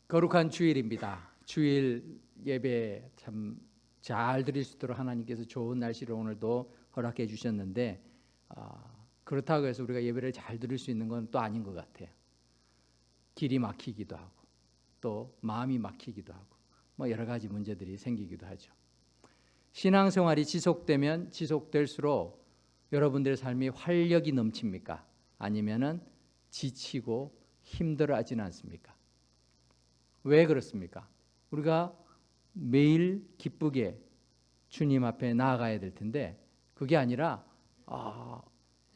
거룩한 주일입니다. 주일 예배 참 잘 드릴 수 있도록 하나님께서 좋은 날씨를 오늘도 허락해 주셨는데 그렇다고 해서 우리가 예배를 잘 드릴 수 있는 건 또 아닌 것 같아요. 길이 막히기도 하고 또 마음이 막히기도 하고 뭐 여러 가지 문제들이 생기기도 하죠. 신앙생활이 지속되면 지속될수록 여러분들의 삶이 활력이 넘칩니까? 아니면은 지치고 힘들어하지는 않습니까? 왜 그렇습니까? 우리가 매일 기쁘게 주님 앞에 나아가야 될 텐데 그게 아니라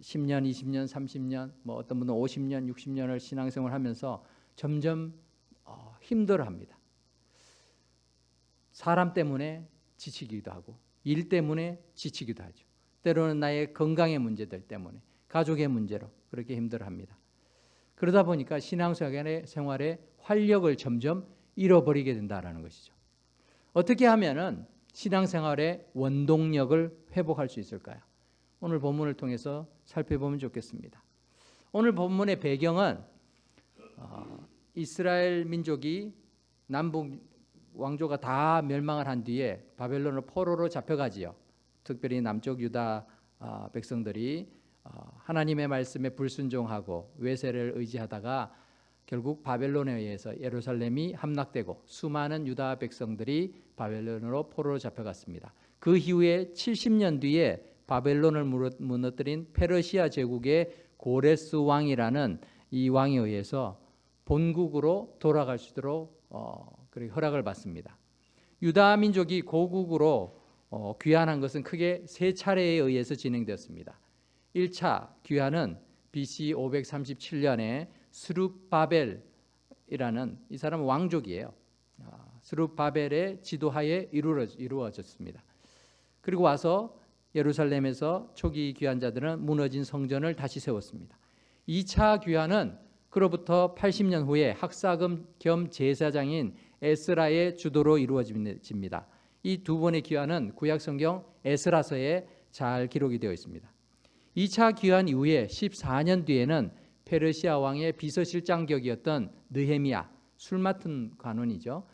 10년, 20년, 30년, 뭐 어떤 분은 50년, 60년을 신앙생활을 하면서 점점 힘들어합니다. 사람 때문에 지치기도 하고 일 때문에 지치기도 하죠. 때로는 나의 건강의 문제들 때문에 가족의 문제로 그렇게 힘들어합니다. 그러다 보니까 신앙생활의 활력을 점점 잃어버리게 된다는 것이죠. 어떻게 하면은 신앙생활의 원동력을 회복할 수 있을까요? 오늘 본문을 통해서 살펴보면 좋겠습니다. 오늘 본문의 배경은 이스라엘 민족이 남북 왕조가 다 멸망을 한 뒤에 바벨론으로 포로로 잡혀가지요. 특별히 남쪽 유다 백성들이 하나님의 말씀에 불순종하고 외세를 의지하다가 결국 바벨론에 의해서 예루살렘이 함락되고 수많은 유다 백성들이 바벨론으로 포로로 잡혀갔습니다. 그 이후에 70년 뒤에 바벨론을 무너뜨린 페르시아 제국의 고레스 왕이라는 이 왕에 의해서 본국으로 돌아갈 수 있도록 허락을 받습니다. 유다 민족이 고국으로 귀환한 것은 크게 세 차례에 의해서 진행되었습니다. 1차 귀환은 BC 537년에 스룹바벨이라는 이 사람은 왕족이에요. 스룹바벨의 지도하에 이루어졌습니다. 그리고 와서 예루살렘에서 초기 귀환자들은 무너진 성전을 다시 세웠습니다. 2차 귀환은 그로부터 80년 후에 학사금 겸 제사장인 에스라의 주도로 이루어집니다. 이 두 번의 귀환은 구약성경 에스라서에 잘 기록이 되어 있습니다. 2차 귀환 이후에 14년 뒤에는 페르시아 왕의 비서실장격이었던 느헤미야, 술 맡은 관원이죠.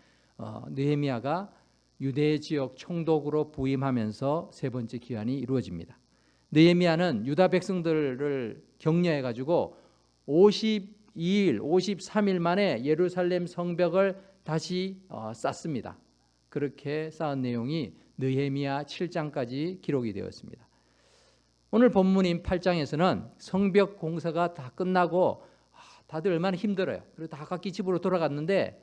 느헤미야가 유대 지역 총독으로 부임하면서 세 번째 귀환이 이루어집니다. 느헤미야는 유다 백성들을 격려해가지고 52일, 53일 만에 예루살렘 성벽을 다시 쌓습니다. 그렇게 쌓은 내용이 느헤미야 7장까지 기록이 되었습니다. 오늘 본문인 8장에서는 성벽 공사가 다 끝나고 다들 얼마나 힘들어요. 그리고 다 각기 집으로 돌아갔는데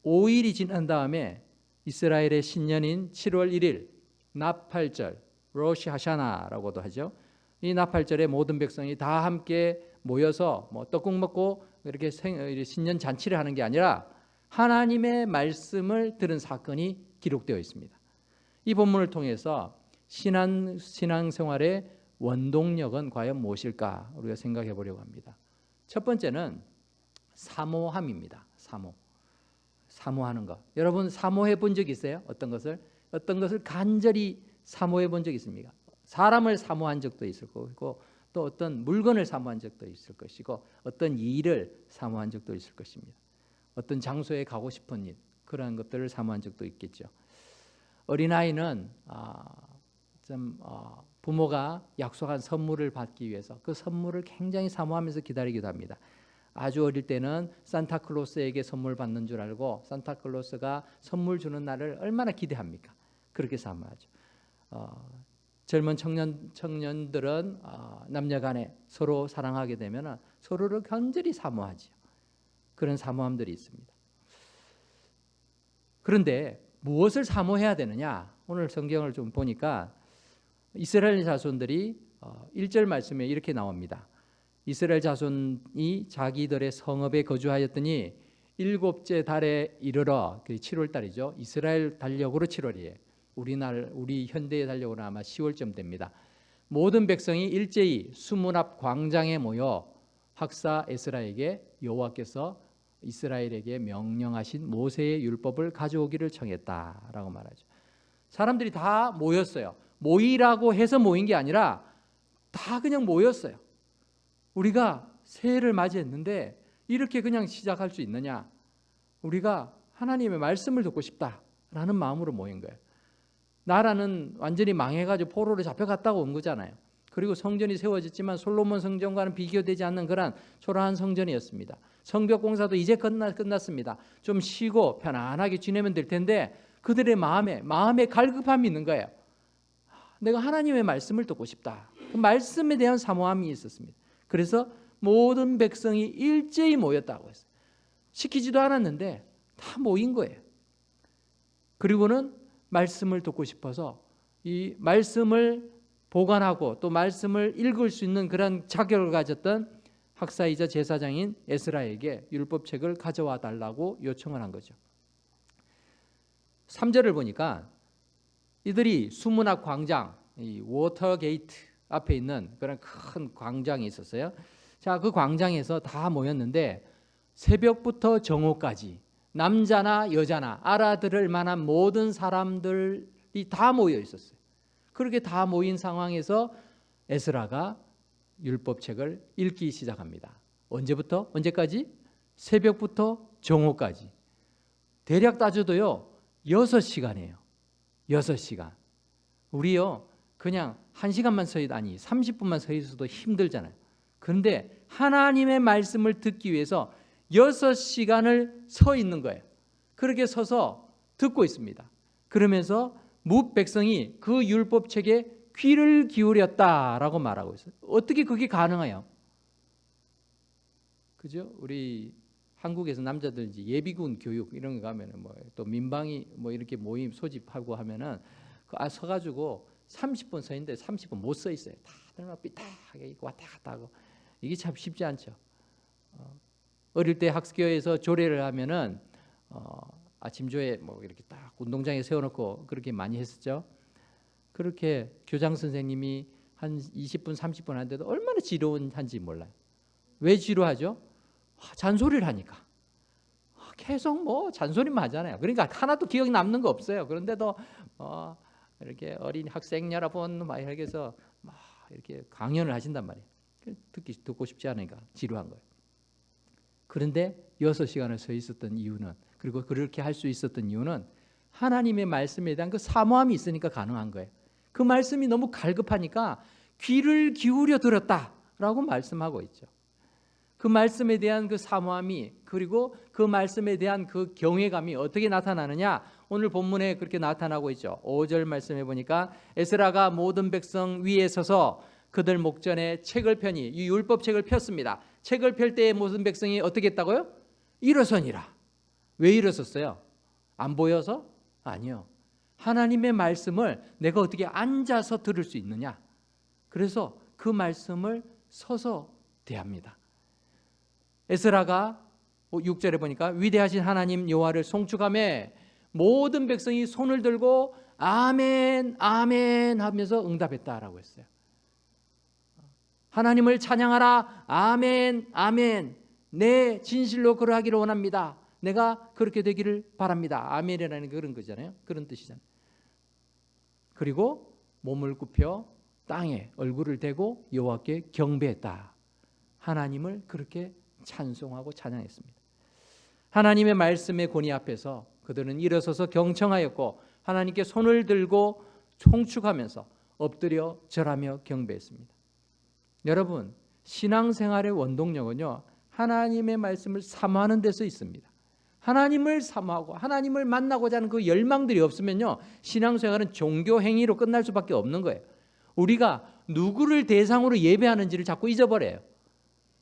5일이 지난 다음에 이스라엘의 신년인 7월 1일 나팔절, 로시 하샤나라고도 하죠. 이 나팔절에 모든 백성이 다 함께 모여서 떡국 먹고 이렇게 신년 잔치를 하는 게 아니라 하나님의 말씀을 들은 사건이 기록되어 있습니다. 이 본문을 통해서 신앙생활의 원동력은 과연 무엇일까 우리가 생각해 보려고 합니다. 첫 번째는 사모함입니다. 사모하는 것. 여러분 사모해 본 적 있어요? 어떤 것을 간절히 사모해 본 적 있습니까? 사람을 사모한 적도 있을 거고 또 어떤 물건을 사모한 적도 있을 것이고 어떤 일을 사모한 적도 있을 것입니다. 어떤 장소에 가고 싶은 일 그런 것들을 사모한 적도 있겠죠. 어린아이는 부모가 약속한 선물을 받기 위해서 그 선물을 굉장히 사모하면서 기다리기도 합니다. 아주 어릴 때는 산타클로스에게 선물 받는 줄 알고 산타클로스가 선물 주는 날을 얼마나 기대합니까? 그렇게 사모하죠. 젊은 청년들은 남녀간에 서로 사랑하게 되면 서로를 간절히 사모하죠. 그런 사모함들이 있습니다. 그런데 무엇을 사모해야 되느냐? 오늘 성경을 좀 보니까 이스라엘 자손들이 1절 말씀에 이렇게 나옵니다. 이스라엘 자손이 자기들의 성읍에 거주하였더니 7째 달에 이르러, 그 7월 달이죠. 이스라엘 달력으로 7월이에요. 우리 현대의 달력으로 아마 10월쯤 됩니다. 모든 백성이 일제히 수문 앞 광장에 모여 학사 에스라에게 여호와께서 이스라엘에게 명령하신 모세의 율법을 가져오기를 청했다라고 말하죠. 사람들이 다 모였어요. 모이라고 해서 모인 게 아니라 다 그냥 모였어요. 우리가 새해를 맞이했는데 이렇게 그냥 시작할 수 있느냐? 우리가 하나님의 말씀을 듣고 싶다라는 마음으로 모인 거예요. 나라는 완전히 망해가지고 포로로 잡혀갔다고 온 거잖아요. 그리고 성전이 세워졌지만 솔로몬 성전과는 비교되지 않는 그런 초라한 성전이었습니다. 성벽 공사도 이제 끝났습니다. 좀 쉬고 편안하게 지내면 될 텐데 그들의 마음에 갈급함이 있는 거예요. 내가 하나님의 말씀을 듣고 싶다. 그 말씀에 대한 사모함이 있었습니다. 그래서 모든 백성이 일제히 모였다고 했어요. 시키지도 않았는데 다 모인 거예요. 그리고는 말씀을 듣고 싶어서 이 말씀을 보관하고 또 말씀을 읽을 수 있는 그런 자격을 가졌던 학사이자 제사장인 에스라에게 율법책을 가져와 달라고 요청을 한 거죠. 3절을 보니까 이들이 수문학 광장, 이 워터게이트 앞에 있는 그런 큰 광장이 있었어요. 자, 그 광장에서 다 모였는데 새벽부터 정오까지 남자나 여자나 알아들을 만한 모든 사람들이 다 모여 있었어요. 그렇게 다 모인 상황에서 에스라가 율법책을 읽기 시작합니다. 언제부터? 언제까지? 새벽부터 정오까지. 대략 따져도요 6시간이에요. 6시간. 우리요 그냥 1시간만 서 있, 아니 30분만 서 있어도 힘들잖아요. 그런데 하나님의 말씀을 듣기 위해서 6시간을 서 있는 거예요. 그렇게 서서 듣고 있습니다. 그러면서 뭇 백성이 그 율법책에 귀를 기울였다라고 말하고 있어요. 어떻게 그게 가능해요? 그죠? 우리 한국에서 남자들 이제 예비군 교육 이런 거 가면은 뭐 또 민방위 뭐 이렇게 모임 소집하고 하면은 서가지고 30분 서 있는데 30분 못 서 있어요. 다들 막 삐딱하게 왔다 갔다 하고 이게 참 쉽지 않죠. 어릴 때 학교에서 조례를 하면은 아침 조회 뭐 이렇게 딱 운동장에 세워놓고 그렇게 많이 했었죠. 그렇게 교장 선생님이 한 20분 30분 하는데도 얼마나 지루한지 몰라요. 왜 지루하죠? 잔소리를 하니까. 계속 뭐 잔소리만 하잖아요. 그러니까 하나도 기억이 남는 거 없어요. 그런데도 이렇게 어린 학생 여러분 막 이렇게 해서 막 이렇게 강연을 하신단 말이에요. 듣고 싶지 않으니까 지루한 거예요. 그런데 6시간을 서 있었던 이유는, 그리고 그렇게 할 수 있었던 이유는 하나님의 말씀에 대한 그 사모함이 있으니까 가능한 거예요. 그 말씀이 너무 갈급하니까 귀를 기울여 들었다라고 말씀하고 있죠. 그 말씀에 대한 그 사모함이, 그리고 그 말씀에 대한 그 경외감이 어떻게 나타나느냐, 오늘 본문에 그렇게 나타나고 있죠. 5절 말씀해 보니까 에스라가 모든 백성 위에 서서 그들 목전에 책을 펴니, 이 율법책을 폈습니다. 책을 펼 때에 모든 백성이 어떻게 했다고요? 일어서니라. 왜 일어섰어요? 안 보여서? 아니요. 하나님의 말씀을 내가 어떻게 앉아서 들을 수 있느냐. 그래서 그 말씀을 서서 대합니다. 에스라가 6절에 보니까 위대하신 하나님 여호와를 송축하며 모든 백성이 손을 들고 아멘 아멘 하면서 응답했다라고 했어요. 하나님을 찬양하라. 아멘 아멘. 내 진실로 그러하기를 원합니다. 내가 그렇게 되기를 바랍니다. 아멘이라는 그런 거잖아요. 그런 뜻이잖아요. 그리고 몸을 굽혀 땅에 얼굴을 대고 여호와께 경배했다. 하나님을 그렇게 찬송하고 찬양했습니다. 하나님의 말씀의 권위 앞에서 그들은 일어서서 경청하였고 하나님께 손을 들고 총축하면서 엎드려 절하며 경배했습니다. 여러분, 신앙생활의 원동력은요, 하나님의 말씀을 사모하는 데서 있습니다. 하나님을 사모하고 하나님을 만나고자 하는 그 열망들이 없으면요, 신앙생활은 종교 행위로 끝날 수밖에 없는 거예요. 우리가 누구를 대상으로 예배하는지를 자꾸 잊어버려요.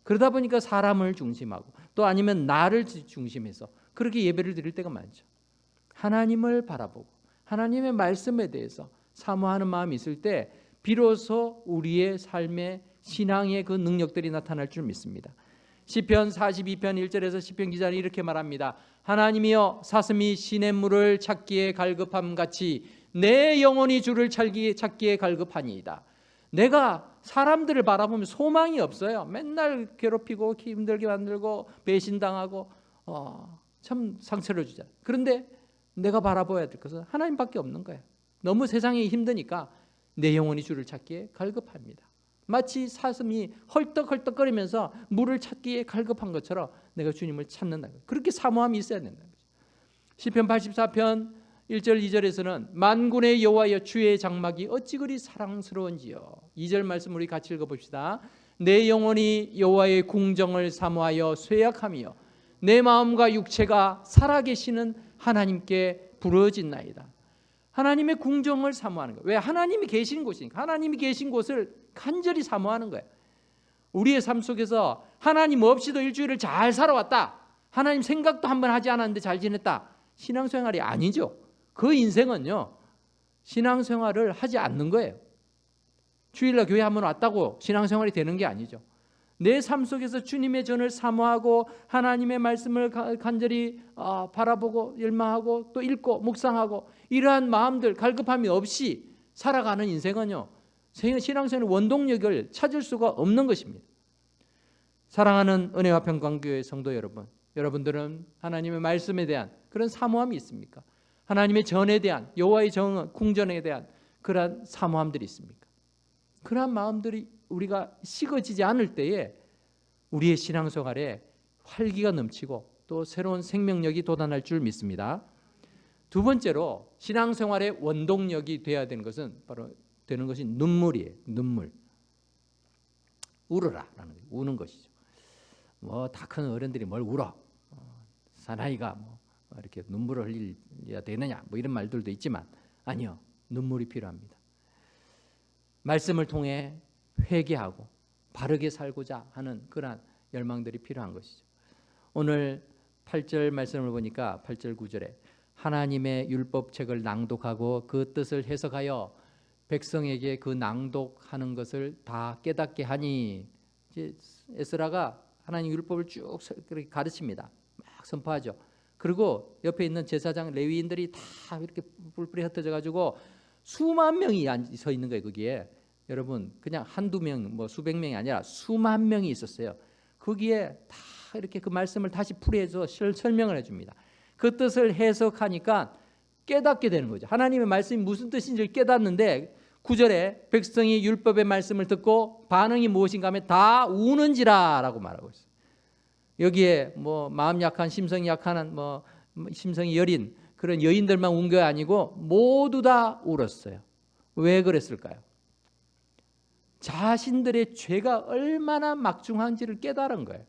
그러다 보니까 사람을 중심하고 또 아니면 나를 중심해서 그렇게 예배를 드릴 때가 많죠. 하나님을 바라보고 하나님의 말씀에 대해서 사모하는 마음이 있을 때 비로소 우리의 삶의 신앙의 그 능력들이 나타날 줄 믿습니다. 시편 42편 1절에서 시편 기자는 이렇게 말합니다. 하나님이여 사슴이 시냇물을 찾기에 갈급함같이 내 영혼이 주를 찾기에 갈급하니이다. 내가 사람들을 바라보면 소망이 없어요. 맨날 괴롭히고 힘들게 만들고 배신당하고 참 상처를 주잖아요. 그런데 내가 바라봐야 될 것은 하나님밖에 없는 거예요. 너무 세상이 힘드니까 내 영혼이 주를 찾기에 갈급합니다. 마치 사슴이 헐떡헐떡거리면서 물을 찾기에 갈급한 것처럼 내가 주님을 찾는다. 그렇게 사모함이 있어야 된다. 시편 84편 1절 2절에서는 만군의 여호와여 주의 장막이 어찌 그리 사랑스러운지요. 2절 말씀 우리 같이 읽어봅시다. 내 영혼이 여호와의 궁정을 사모하여 쇠약하며 내 마음과 육체가 살아계시는 하나님께 부르짖나이다. 하나님의 궁정을 사모하는 거예요. 왜? 하나님이 계신 곳이니까. 하나님이 계신 곳을 간절히 사모하는 거예요. 우리의 삶 속에서 하나님 없이도 일주일을 잘 살아왔다. 하나님 생각도 한번 하지 않았는데 잘 지냈다. 신앙생활이 아니죠. 그 인생은요, 신앙생활을 하지 않는 거예요. 주일날 교회 한번 왔다고 신앙생활이 되는 게 아니죠. 내 삶 속에서 주님의 전을 사모하고 하나님의 말씀을 간절히 바라보고 열망하고 또 읽고 묵상하고 이러한 마음들 갈급함이 없이 살아가는 인생은요, 신앙생활의 원동력을 찾을 수가 없는 것입니다. 사랑하는 은혜와 평강교회 성도 여러분, 여러분들은 하나님의 말씀에 대한 그런 사모함이 있습니까? 하나님의 전에 대한, 여호와의 궁전에 대한 그러한 사모함들이 있습니까? 그러한 마음들이 우리가 식어지지 않을 때에 우리의 신앙생활에 활기가 넘치고 또 새로운 생명력이 돋아날 줄 믿습니다. 두 번째로 신앙생활의 원동력이 되어야 되는 것은 바로 되는 것이 눈물이에요. 눈물. 울어라라는 거예요. 우는 것이죠. 뭐 다 큰 어른들이 뭘 울어? 사나이가 뭐 이렇게 눈물을 흘려야 되느냐? 뭐 이런 말들도 있지만 아니요. 눈물이 필요합니다. 말씀을 통해 회개하고 바르게 살고자 하는 그러한 열망들이 필요한 것이죠. 오늘 8절 말씀을 보니까 8절 9절에 하나님의 율법책을 낭독하고 그 뜻을 해석하여 백성에게 그 낭독하는 것을 다 깨닫게 하니, 이제 에스라가 하나님 율법을 쭉 가르칩니다. 막 선포하죠. 그리고 옆에 있는 제사장 레위인들이 다 이렇게 뿔뿔이 흩어져 가지고 수만 명이 서 있는 거예요. 거기에 여러분 그냥 한두 명, 뭐 수백 명이 아니라 수만 명이 있었어요. 거기에 다 이렇게 그 말씀을 다시 풀이해서 설명을 해줍니다. 그 뜻을 해석하니까 깨닫게 되는 거죠. 하나님의 말씀이 무슨 뜻인지 깨닫는데 9절에 백성이 율법의 말씀을 듣고 반응이 무엇인가 하면 다 우는지라 라고 말하고 있어요. 여기에 뭐 마음 약한, 심성이 약한, 뭐 심성이 여린 그런 여인들만 운 게 아니고 모두 다 울었어요. 왜 그랬을까요? 자신들의 죄가 얼마나 막중한지를 깨달은 거예요.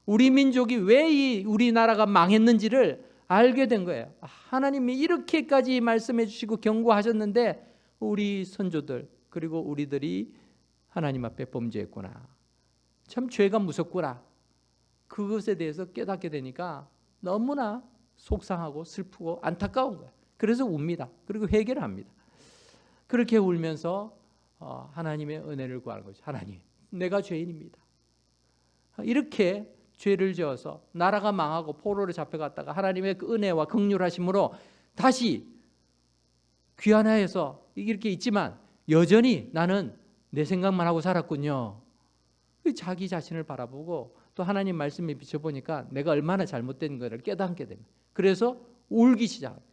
우리 민족이 왜 이 우리나라가 망했는지를 알게 된 거예요. 하나님이 이렇게까지 말씀해 주시고 경고하셨는데 우리 선조들 그리고 우리들이 하나님 앞에 범죄했구나. 참 죄가 무섭구나. 그것에 대해서 깨닫게 되니까 너무나 속상하고 슬프고 안타까운 거예요. 그래서 웁니다. 그리고 회개를 합니다. 그렇게 울면서 하나님의 은혜를 구하는 거죠. 하나님, 내가 죄인입니다. 이렇게 죄를 지어서 나라가 망하고 포로로 잡혀갔다가 하나님의 그 은혜와 긍휼하심으로 다시 귀환하여서 이렇게 있지만 여전히 나는 내 생각만 하고 살았군요. 자기 자신을 바라보고 또 하나님 말씀에 비춰보니까 내가 얼마나 잘못된 것을 깨닫게 됩니다. 그래서 울기 시작합니다.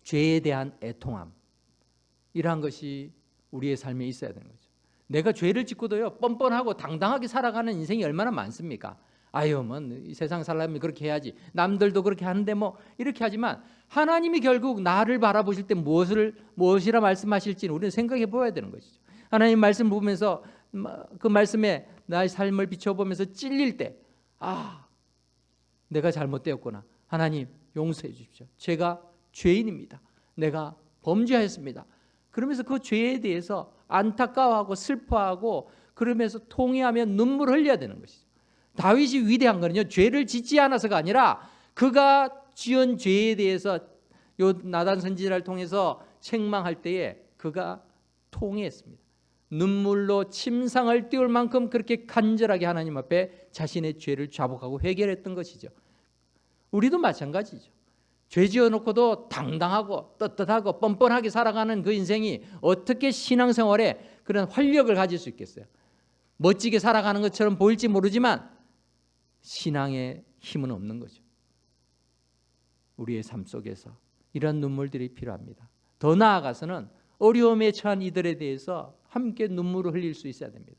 죄에 대한 애통함, 이러한 것이 우리의 삶에 있어야 되는 거죠. 내가 죄를 짓고도요 뻔뻔하고 당당하게 살아가는 인생이 얼마나 많습니까? 아유, 뭐 이 세상 살려면 그렇게 해야지. 남들도 그렇게 하는데 뭐 이렇게 하지만 하나님이 결국 나를 바라보실 때 무엇이라 말씀하실지는 우리는 생각해 보아야 되는 것이죠. 하나님 말씀 보면서 그 말씀에 나의 삶을 비춰보면서 찔릴 때, 내가 잘못되었구나. 하나님 용서해 주십시오. 제가 죄인입니다. 내가 범죄하였습니다. 그러면서 그 죄에 대해서 안타까워하고 슬퍼하고 그러면서 통회하며 눈물을 흘려야 되는 것이죠. 다윗이 위대한 거는요, 죄를 짓지 않아서가 아니라 그가 지은 죄에 대해서 요 나단 선지자를 통해서 책망할 때에 그가 통회했습니다. 눈물로 침상을 띄울 만큼 그렇게 간절하게 하나님 앞에 자신의 죄를 자복하고 회개했던 것이죠. 우리도 마찬가지죠. 죄 지어놓고도 당당하고 떳떳하고 뻔뻔하게 살아가는 그 인생이 어떻게 신앙생활에 그런 활력을 가질 수 있겠어요? 멋지게 살아가는 것처럼 보일지 모르지만 신앙의 힘은 없는 거죠. 우리의 삶 속에서 이런 눈물들이 필요합니다. 더 나아가서는 어려움에 처한 이들에 대해서 함께 눈물을 흘릴 수 있어야 됩니다.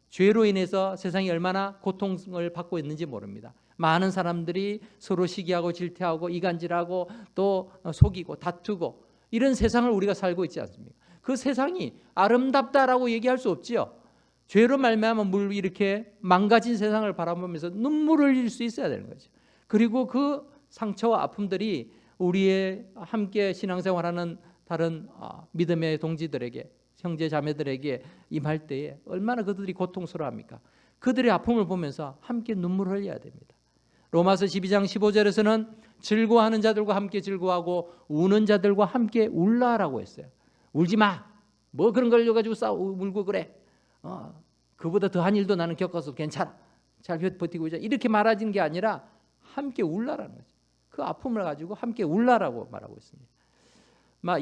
죄로 인해서 세상이 얼마나 고통을 받고 있는지 모릅니다. 많은 사람들이 서로 시기하고 질투하고 이간질하고 또 속이고 다투고 이런 세상을 우리가 살고 있지 않습니까? 그 세상이 아름답다라고 얘기할 수 없지요. 죄로 말미암아 이렇게 망가진 세상을 바라보면서 눈물을 흘릴 수 있어야 되는 거죠. 그리고 그 상처와 아픔들이 우리의 함께 신앙생활하는 다른 믿음의 동지들에게, 형제 자매들에게 임할 때에 얼마나 그들이 고통스러워합니까? 그들의 아픔을 보면서 함께 눈물을 흘려야 됩니다. 로마서 12장 15절에서는 즐거워하는 자들과 함께 즐거워하고 우는 자들과 함께 울라라고 했어요. 울지 마. 뭐 그런 걸 가지고 울고 그래. 그보다 더한 일도 나는 겪어서 괜찮아. 잘 버티고 있자. 이렇게 말하는 게 아니라 함께 울라라는 거죠. 그 아픔을 가지고 함께 울라라고 말하고 있습니다.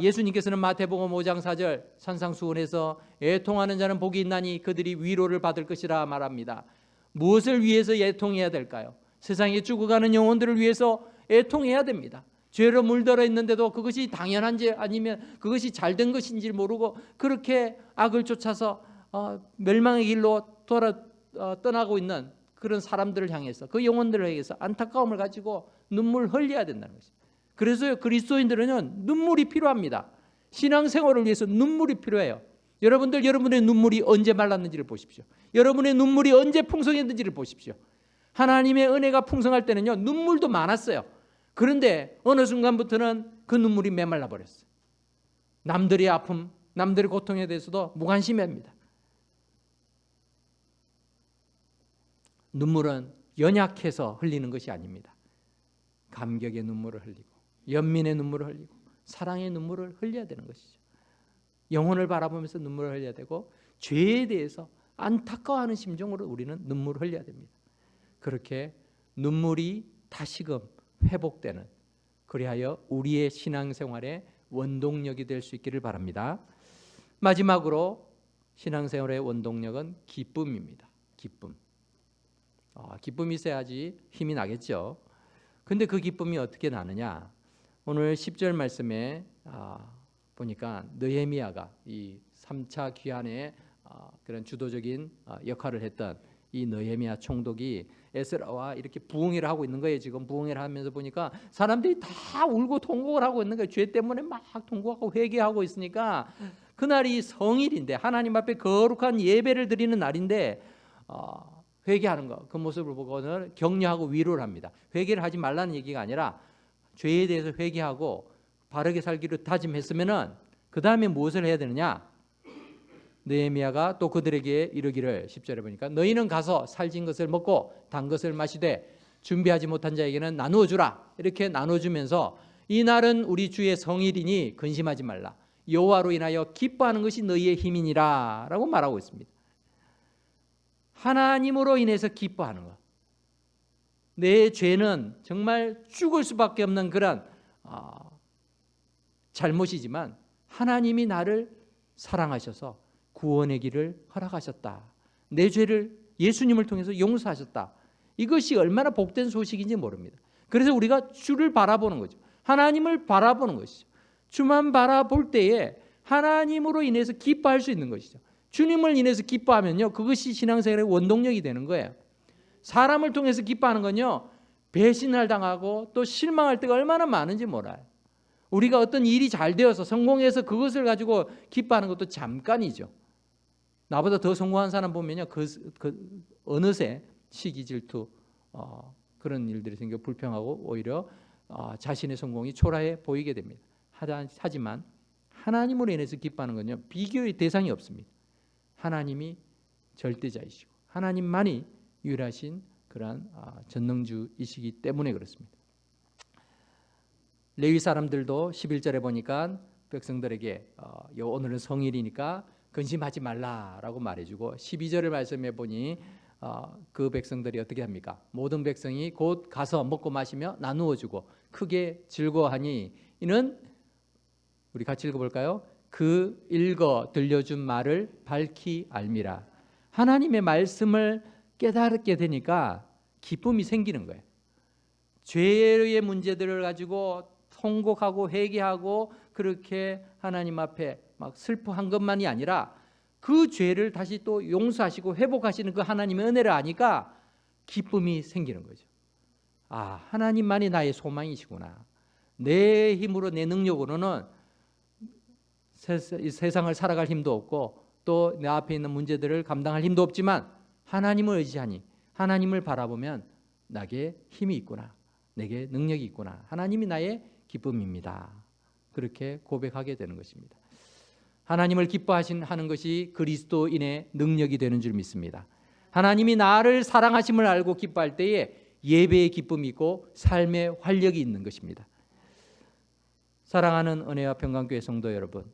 예수님께서는 마태복음 5장 4절 산상수훈에서 애통하는 자는 복이 있나니 그들이 위로를 받을 것이라 말합니다. 무엇을 위해서 애통해야 될까요? 세상에 죽어가는 영혼들을 위해서 애통해야 됩니다. 죄로 물들어 있는데도 그것이 당연한지 아니면 그것이 잘된 것인지 모르고 그렇게 악을 쫓아서 멸망의 길로 떠나고 있는 그런 사람들을 향해서 그 영혼들을 향해서 안타까움을 가지고 눈물을 흘려야 된다는 것입니다. 그래서 그리스도인들은 눈물이 필요합니다. 신앙생활을 위해서 눈물이 필요해요. 여러분의 눈물이 언제 말랐는지를 보십시오. 여러분의 눈물이 언제 풍성했는지를 보십시오. 하나님의 은혜가 풍성할 때는요, 눈물도 많았어요. 그런데 어느 순간부터는 그 눈물이 메말라 버렸어요. 남들의 아픔, 남들의 고통에 대해서도 무관심합니다. 눈물은 연약해서 흘리는 것이 아닙니다. 감격의 눈물을 흘리고 연민의 눈물을 흘리고 사랑의 눈물을 흘려야 되는 것이죠. 영혼을 바라보면서 눈물을 흘려야 되고 죄에 대해서 안타까워하는 심정으로 우리는 눈물을 흘려야 됩니다. 그렇게 눈물이 다시금 회복되는, 그리하여 우리의 신앙생활의 원동력이 될 수 있기를 바랍니다. 마지막으로 신앙생활의 원동력은 기쁨입니다. 기쁨. 기쁨이 있어야지 힘이 나겠죠. 근데 그 기쁨이 어떻게 나느냐? 오늘 10절 말씀에 보니까 느헤미야가 이 3차 귀환의 그런 주도적인 역할을 했던 이 느헤미야 총독이 에스라와 이렇게 부흥회를 하고 있는 거예요. 지금 부흥회를 하면서 보니까 사람들이 다 울고 통곡을 하고 있는 거예요. 죄 때문에 막 통곡하고 회개하고 있으니까 그날이 성일인데 하나님 앞에 거룩한 예배를 드리는 날인데 회개하는 거, 그 모습을 보고는 격려하고 위로를 합니다. 회개를 하지 말라는 얘기가 아니라 죄에 대해서 회개하고 바르게 살기로 다짐했으면은 그 다음에 무엇을 해야 되느냐? 느헤미야가 또 그들에게 이르기를 10절에 보니까 너희는 가서 살진 것을 먹고 단 것을 마시되 준비하지 못한 자에게는 나누어 주라. 이렇게 나눠주면서 이 날은 우리 주의 성일이니 근심하지 말라. 여호와로 인하여 기뻐하는 것이 너희의 힘이니라 라고 말하고 있습니다. 하나님으로 인해서 기뻐하는 것. 내 죄는 정말 죽을 수밖에 없는 그런 잘못이지만 하나님이 나를 사랑하셔서 구원의 길을 허락하셨다. 내 죄를 예수님을 통해서 용서하셨다. 이것이 얼마나 복된 소식인지 모릅니다. 그래서 우리가 주를 바라보는 거죠. 하나님을 바라보는 것이죠. 주만 바라볼 때에 하나님으로 인해서 기뻐할 수 있는 것이죠. 주님을 인해서 기뻐하면요, 그것이 신앙생활의 원동력이 되는 거예요. 사람을 통해서 기뻐하는 건요, 배신을 당하고 또 실망할 때가 얼마나 많은지 몰라요. 우리가 어떤 일이 잘 되어서 성공해서 그것을 가지고 기뻐하는 것도 잠깐이죠. 나보다 더 성공한 사람 보면요, 어느새 시기 질투 그런 일들이 생겨 불평하고 오히려 자신의 성공이 초라해 보이게 됩니다. 하지만 하나님으로 인해서 기뻐하는 건요, 비교의 대상이 없습니다. 하나님이 절대자이시고 하나님만이 유일하신 그러한 전능주이시기 때문에 그렇습니다. 레위 사람들도 11절에 보니까 백성들에게 오늘은 성일이니까 근심하지 말라라고 말해주고 12절을 말씀해 보니 그 백성들이 어떻게 합니까? 모든 백성이 곧 가서 먹고 마시며 나누어주고 크게 즐거워하니 이는 우리 같이 읽어볼까요? 그 읽어 들려준 말을 밝히 알미라. 하나님의 말씀을 깨닫게 되니까 기쁨이 생기는 거예요. 죄의 문제들을 가지고 통곡하고 회개하고 그렇게 하나님 앞에 막 슬퍼한 것만이 아니라 그 죄를 다시 또 용서하시고 회복하시는 그 하나님의 은혜를 아니까 기쁨이 생기는 거죠. 아, 하나님만이 나의 소망이시구나. 내 힘으로 내 능력으로는 세상을 살아갈 힘도 없고 또 내 앞에 있는 문제들을 감당할 힘도 없지만 하나님을 의지하니 하나님을 바라보면 나에게 힘이 있구나. 내게 능력이 있구나. 하나님이 나의 기쁨입니다. 그렇게 고백하게 되는 것입니다. 하나님을 기뻐하는 것이 그리스도인의 능력이 되는 줄 믿습니다. 하나님이 나를 사랑하심을 알고 기뻐할 때에 예배의 기쁨이 있고 삶의 활력이 있는 것입니다. 사랑하는 은혜와 평강교회 성도 여러분,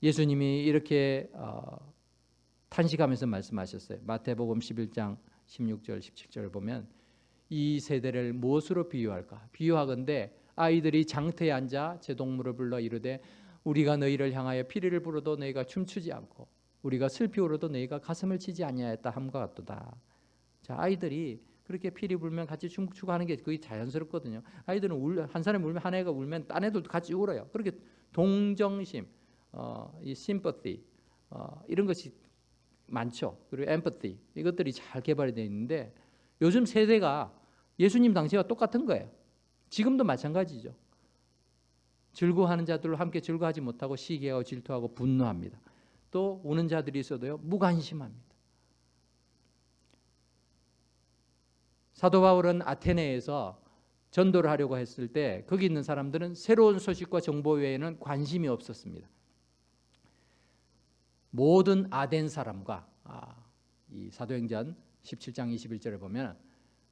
예수님이 이렇게 탄식하면서 말씀하셨어요. 마태복음 11장 16절 17절을 보면 이 세대를 무엇으로 비유할까? 비유하건대 아이들이 장터에 앉아 제 동물을 불러 이르되 우리가 너희를 향하여 피리를 부르도 너희가 춤추지 않고 우리가 슬피 울어도 너희가 가슴을 치지 아니하였다 함과 같도다. 자, 아이들이 그렇게 피리 불면 같이 춤추고 하는 게 거의 자연스럽거든요. 아이들은 한 사람이 울면 한 애가 울면 딴 애들도 같이 울어요. 그렇게 동정심, 이 심퍼티 이런 것이 많죠. 그리고 엠퍼티 이것들이 잘 개발이 되어 있는데 요즘 세대가 예수님 당시와 똑같은 거예요. 지금도 마찬가지죠. 즐거워하는 자들로 함께 즐거워하지 못하고 시기하고 질투하고 분노합니다. 또 우는 자들이 있어도요 무관심합니다. 사도 바울은 아테네에서 전도를 하려고 했을 때 거기 있는 사람들은 새로운 소식과 정보 외에는 관심이 없었습니다. 모든 아덴 사람과 이 사도행전 17장 21절을 보면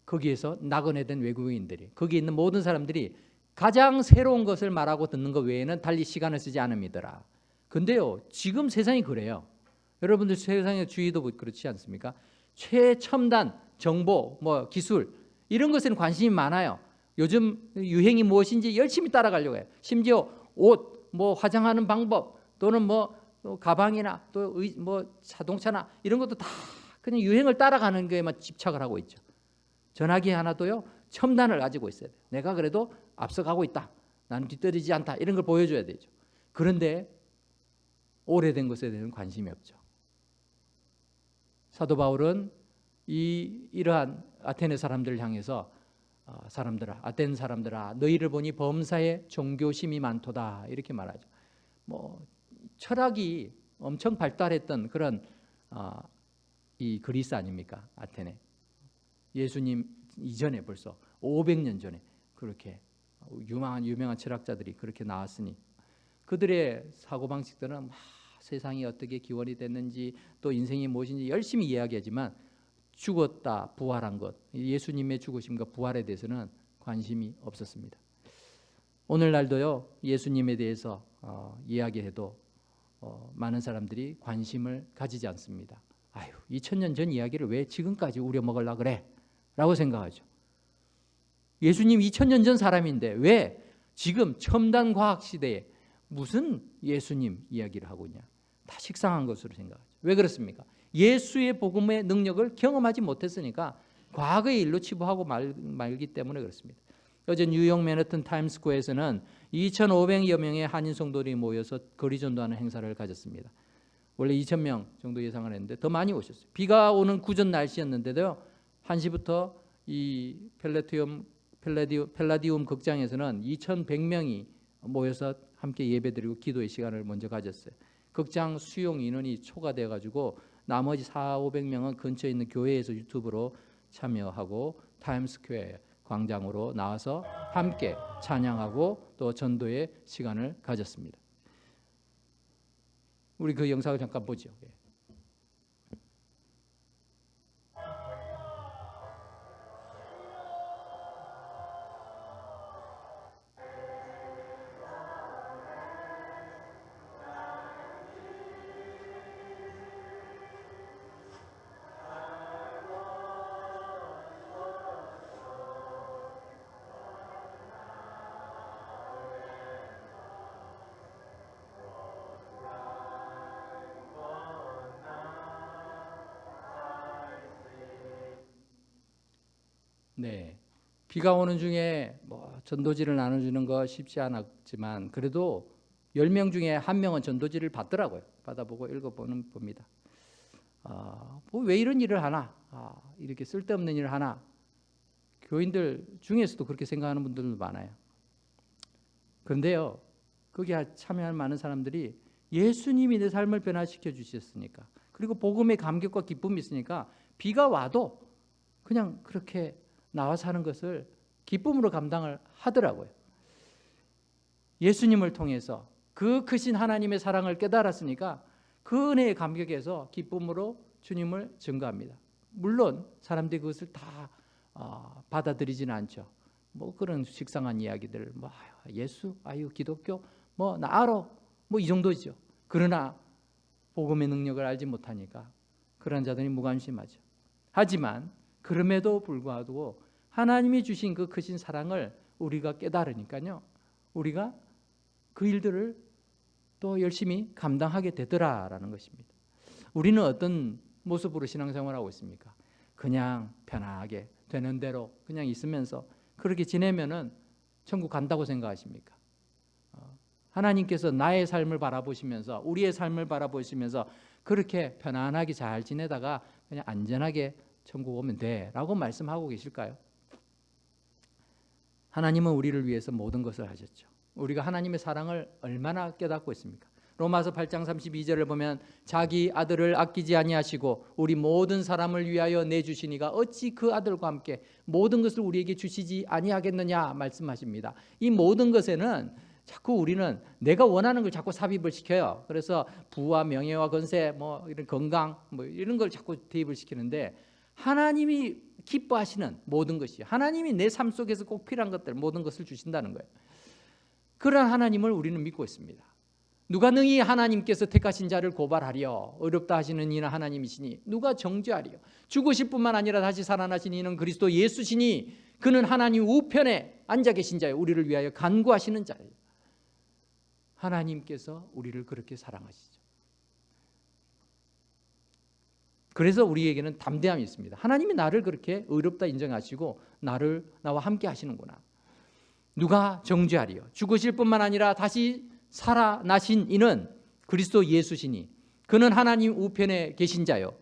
거기에서 나그네된 외국인들이 거기 있는 모든 사람들이 가장 새로운 것을 말하고 듣는 것 외에는 달리 시간을 쓰지 않음이더라. 근데요 지금 세상이 그래요. 여러분들 세상의 주위도 그렇지 않습니까? 최첨단 정보, 기술 이런 것에는 관심이 많아요. 요즘 유행이 무엇인지 열심히 따라가려고 해요. 심지어 옷, 화장하는 방법 또는 또 가방이나 또 자동차나 이런 것도 다 그냥 유행을 따라가는 거에만 집착을 하고 있죠. 전화기 하나도요 첨단을 가지고 있어야 돼요. 내가 그래도 앞서가고 있다. 나는 뒤떨어지지 않다. 이런 걸 보여줘야 되죠. 그런데 오래된 것에 대해서는 관심이 없죠. 사도 바울은 이러한 아테네 사람들을 향해서 사람들아, 아테네 사람들아, 너희를 보니 범사에 종교심이 많도다 이렇게 말하죠. 철학이 엄청 발달했던 그런 이 그리스 아닙니까? 아테네. 예수님 이전에 벌써 500년 전에 그렇게 유명한 철학자들이 그렇게 나왔으니 그들의 사고방식들은 세상이 어떻게 기원이 됐는지 또 인생이 무엇인지 열심히 이야기하지만 죽었다 부활한 것, 예수님의 죽으심과 부활에 대해서는 관심이 없었습니다. 오늘날도요 예수님에 대해서 이야기해도 많은 사람들이 관심을 가지지 않습니다. 2000년 전 이야기를 왜 지금까지 우려먹으려고 그래? 라고 생각하죠. 예수님 2000년 전 사람인데 왜 지금 첨단 과학 시대에 무슨 예수님 이야기를 하고 있냐? 다 식상한 것으로 생각하죠. 왜 그렇습니까? 예수의 복음의 능력을 경험하지 못했으니까 과거의 일로 치부하고 말기 때문에 그렇습니다. 어제 뉴욕 맨해튼 타임스스퀘어에서는 2,500여 명의 한인 성도들이 모여서 거리 전도하는 행사를 가졌습니다. 원래 2,000명 정도 예상을 했는데 더 많이 오셨어요. 비가 오는 구전 날씨였는데도요. 1시부터 이 펠라디움 극장에서는 2,100명이 모여서 함께 예배드리고 기도의 시간을 먼저 가졌어요. 극장 수용 인원이 초과돼 가지고 나머지 400~500명은 근처에 있는 교회에서 유튜브로 참여하고 타임스퀘어 광장으로 나와서 함께 찬양하고 또 전도의 시간을 가졌습니다. 우리 그 영상을 잠깐 보죠. 네, 비가 오는 중에 전도지를 나눠주는 거 쉽지 않았지만 그래도 10명 중에 1명은 전도지를 받더라고요. 받아보고 읽어보는 봅니다. 왜 이런 일을 하나? 이렇게 쓸데없는 일을 하나? 교인들 중에서도 그렇게 생각하는 분들도 많아요. 그런데요, 거기에 참여할 많은 사람들이 예수님이 내 삶을 변화시켜 주셨으니까, 그리고 복음의 감격과 기쁨이 있으니까 비가 와도 그냥 그렇게 나와서 하는 것을 기쁨으로 감당을 하더라고요. 예수님을 통해서 그 크신 하나님의 사랑을 깨달았으니까 그 은혜의 감격에서 기쁨으로 주님을 증거합니다. 물론 사람들이 그것을 다 받아들이지는 않죠. 뭐 그런 식상한 이야기들, 뭐 예수, 기독교, 뭐 나 알아, 뭐 이 정도죠. 그러나 복음의 능력을 알지 못하니까 그런 자들이 무관심하죠. 하지만 그럼에도 불구하고 하나님이 주신 그 크신 사랑을 우리가 깨달으니까요, 우리가 그 일들을 또 열심히 감당하게 되더라라는 것입니다. 우리는 어떤 모습으로 신앙생활하고 있습니까? 그냥 편하게 되는 대로 그냥 있으면서 그렇게 지내면은 천국 간다고 생각하십니까? 하나님께서 나의 삶을 바라보시면서, 우리의 삶을 바라보시면서 그렇게 편안하게 잘 지내다가 그냥 안전하게 천국 오면 돼라고 말씀하고 계실까요? 하나님은 우리를 위해서 모든 것을 하셨죠. 우리가 하나님의 사랑을 얼마나 깨닫고 있습니까? 로마서 8장 32절을 보면 자기 아들을 아끼지 아니하시고 우리 모든 사람을 위하여 내주시니가 어찌 그 아들과 함께 모든 것을 우리에게 주시지 아니하겠느냐 말씀하십니다. 이 모든 것에는 자꾸 우리는 내가 원하는 걸 자꾸 삽입을 시켜요. 그래서 부와 명예와 권세, 뭐 이런 건강, 뭐 이런 걸 자꾸 대입을 시키는데, 하나님이 기뻐하시는 모든 것이, 하나님이 내 삶 속에서 꼭 필요한 것들 모든 것을 주신다는 거예요. 그런 하나님을 우리는 믿고 있습니다. 누가 능히 하나님께서 택하신 자를 고발하리요? 어렵다 하시는 이는 하나님이시니 누가 정죄하리요? 죽으실 뿐만 아니라 다시 살아나신 이는 그리스도 예수시니 그는 하나님 우편에 앉아 계신 자요, 우리를 위하여 간구하시는 자예요. 하나님께서 우리를 그렇게 사랑하시죠. 그래서 우리에게는 담대함이 있습니다. 하나님이 나를 그렇게 의롭다 인정하시고 나와 함께 하시는구나. 누가 정죄하리요? 죽으실 뿐만 아니라 다시 살아나신 이는 그리스도 예수시니 그는 하나님 우편에 계신 자요,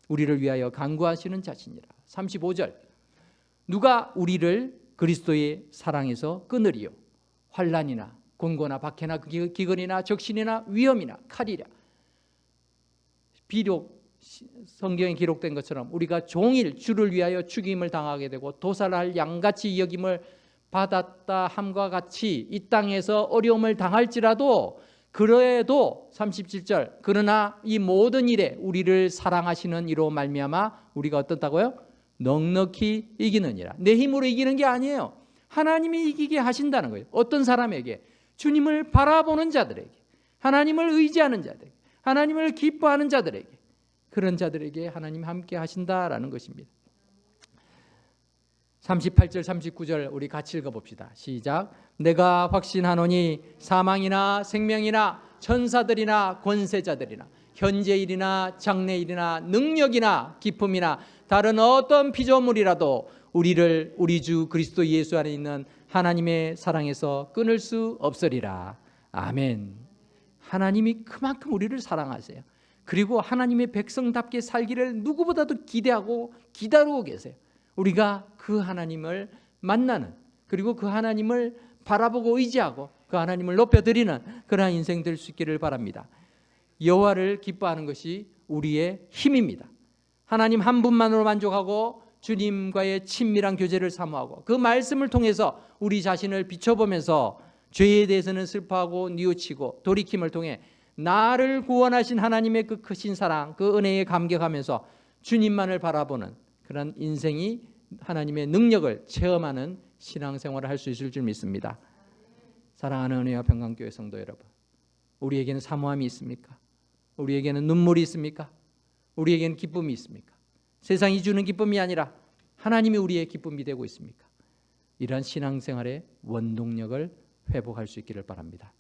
우리를 위하여 간구하시는 자시니라. 35절, 누가 우리를 그리스도의 사랑에서 끊으리요? 환난이나 곤고나 박해나 기근이나 적신이나 위험이나 칼이랴. 비록 성경에 기록된 것처럼 우리가 종일 주를 위하여 죽임을 당하게 되고 도살할 양같이 여김을 받았다 함과 같이 이 땅에서 어려움을 당할지라도, 그래도 37절, 그러나 이 모든 일에 우리를 사랑하시는 이로 말미암아 우리가 어떻다고요? 넉넉히 이기느니라. 내 힘으로 이기는 게 아니에요. 하나님이 이기게 하신다는 거예요. 어떤 사람에게? 주님을 바라보는 자들에게, 하나님을 의지하는 자들에게, 하나님을 기뻐하는 자들에게, 그런 자들에게 하나님 함께 하신다라는 것입니다. 38절 39절 우리 같이 읽어봅시다. 시작. 내가 확신하노니 사망이나 생명이나 천사들이나 권세자들이나 현재일이나 장래일이나 능력이나 기쁨이나 다른 어떤 피조물이라도 우리를 우리 주 그리스도 예수 안에 있는 하나님의 사랑에서 끊을 수 없으리라. 아멘. 하나님이 그만큼 우리를 사랑하세요. 그리고 하나님의 백성답게 살기를 누구보다도 기대하고 기다리고 계세요. 우리가 그 하나님을 만나는, 그리고 그 하나님을 바라보고 의지하고 그 하나님을 높여드리는 그러한 인생 될 수 있기를 바랍니다. 여호와를 기뻐하는 것이 우리의 힘입니다. 하나님 한 분만으로 만족하고 주님과의 친밀한 교제를 사모하고 그 말씀을 통해서 우리 자신을 비춰보면서 죄에 대해서는 슬퍼하고 뉘우치고 돌이킴을 통해 나를 구원하신 하나님의 그 크신 사랑, 그 은혜에 감격하면서 주님만을 바라보는 그런 인생이 하나님의 능력을 체험하는 신앙생활을 할 수 있을 줄 믿습니다. 사랑하는 은혜와 평강교회 성도 여러분, 우리에게는 사모함이 있습니까? 우리에게는 눈물이 있습니까? 우리에게는 기쁨이 있습니까? 세상이 주는 기쁨이 아니라 하나님이 우리의 기쁨이 되고 있습니까? 이러한 신앙생활의 원동력을 회복할 수 있기를 바랍니다.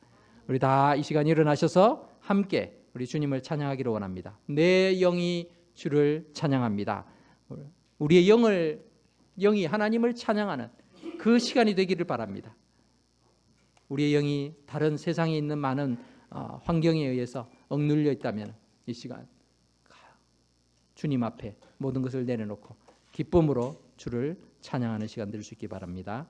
우리 다 이 시간 일어나셔서 함께 우리 주님을 찬양하기를 원합니다. 내 영이 주를 찬양합니다. 우리의 영이 하나님을 찬양하는 그 시간이 되기를 바랍니다. 우리의 영이 다른 세상에 있는 많은 환경에 의해서 억눌려 있다면 이 시간 주님 앞에 모든 것을 내려놓고 기쁨으로 주를 찬양하는 시간 될 수 있기 바랍니다.